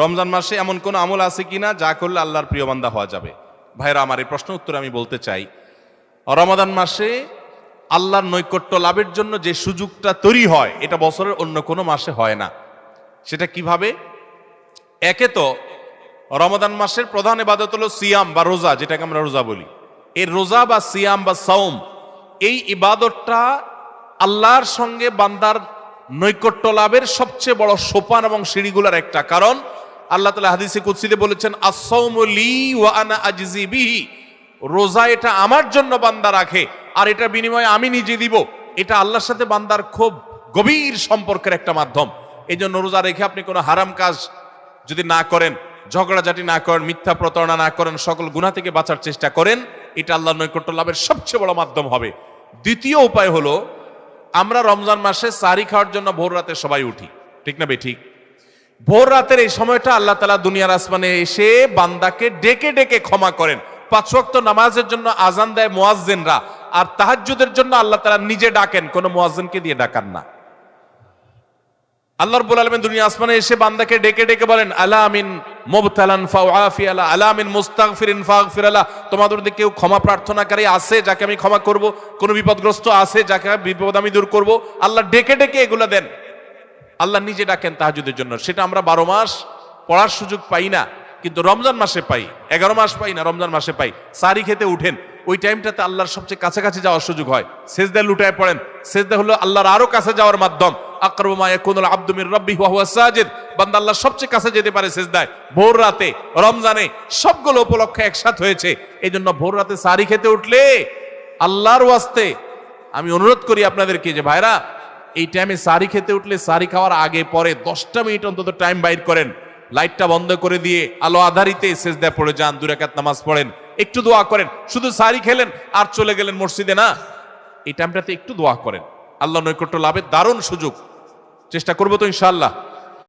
রমজান মাসে এমন কোন আমল আছে কিনা যা করলে আল্লাহর প্রিয় বান্দা হওয়া যাবে? ভাইরা আমার, এই প্রশ্ন উত্তরে আমি বলতে চাই, রমাদান মাসে আল্লাহর নৈকট্য লাভের জন্য যে সুযোগটা তৈরি হয় এটা বছরের অন্য কোনো মাসে হয় না। সেটা কিভাবে? একে তো রমাদান মাসের প্রধান ইবাদত হলো সিয়াম বা রোজা, যেটাকে আমরা রোজা বলি। এই রোজা বা সিয়াম বা সাওম, এই ইবাদতটা আল্লাহর সঙ্গে বান্দার নৈকট্য লাভের সবচেয়ে বড় সোপান এবং সিঁড়িগুলোর একটা। কারণ আল্লাহ তাআলা হাদিসে কুদসিতে বলেছেন, আস-সাওমু লি ওয়া আনা আজজি বিহি, রোজা এটা আমার জন্য বান্দা রাখে আর এটা বিনিময়ে আমি নিজে দিব। এটা আল্লাহর সাথে বান্দার খুব গভীর সম্পর্কের একটা মাধ্যম। এই জন্য রোজা রেখে আপনি কোনো হারাম কাজ যদি না করেন, ঝগড়াঝাটি না করেন, মিথ্যা প্রতারণা না করেন, সকল গুনাহ থেকে বাঁচার চেষ্টা করেন, এটা আল্লাহর নৈকট্য লাভের সবচেয়ে বড় মাধ্যম হবে। দ্বিতীয় উপায় হলো, আমরা রমজান মাসে সাহরি খাওয়ার জন্য ভোর রাতে সবাই উঠি, ঠিক না বেঠিক? ভোর রাতের এই সময়টা আল্লাহ তাআলা দুনিয়ার আসমানে এসে বান্দাকে ডেকে ডেকে ক্ষমা করেন। 5 ওয়াক্ত নামাজের জন্য আজান দেয় মুয়াজ্জিনরা, আর তাহাজ্জুদের জন্য আল্লাহ তাআলা নিজে ডাকেন, কোনো মুয়াজ্জিনকে দিয়ে ডাকান না। আল্লাহ রাব্বুল আলামিন দুনিয়া আসমানে এসে বান্দাকে ডেকে ডেকে বলেন, আলা মিন মুবতালান ফাউআফি আলা, আলা মিন মুস্তাগফিরিন ফাগফির আলা, তোমাদের মধ্যে কেউ ক্ষমা প্রার্থনাকারী আছে যাকে আমি ক্ষমা করব? কোন বিপদগ্রস্ত আছে যাকে বিপদ আমি দূর করব? আল্লাহ ডেকে ডেকে এগুলো দেন। আল্লাহ নিজে ডাকেন তাহাজ্জুদের জন্য। সেটা আমরা 12 মাস পড়ার সুযোগ পাই না, কিন্তু রমজান মাসে পাই। 11 মাস পাই না, রমজান মাসে পাই। সাহরি খেতে উঠেন, ওই টাইমটাতে আল্লাহর সবচেয়ে কাছাকাছি যাওয়ার সুযোগ হয়। সেজদায় লুটায় পড়েন। সেজদা হলো আল্লাহর আরো কাছে যাওয়ার মাধ্যম। আকরাবু মা ইয়াকুনুল আবদু মির রাব্বিহি ওয়া হুয়া সাজিদ, বান্দা আল্লাহর সবচেয়ে কাছে যেতে পারে সেজদায়, ভোর রাতে, রমজানে। সবগুলো উপলক্ষে একসাথে হয়েছে। এই জন্য ভোর রাতে সাহরি খেতে উঠলে আল্লাহর ওয়াস্তে আমি অনুরোধ করি আপনাদেরকে যে ভাইরা, এই টাইমে সাহরি খেতে উঠলে সাহরি খাওয়ার আগে পরে 10টা মিনিট অন্তত টাইম বাইর করেন। লাইটটা বন্ধ করে দিয়ে আলো আধারিতে সেজদায় পড়ে যান, 2 রাকাত নামাজ পড়েন, একটু দোয়া করেন। শুধু সাহরি খেলেন আর চলে গেলেন মসজিদে না, এই টাইমটাতে একটু দোয়া করেন। আল্লাহ নৈকট্য লাভের দারুণ সুযোগ। চেষ্টা করবো তো ইনশাআল্লাহ।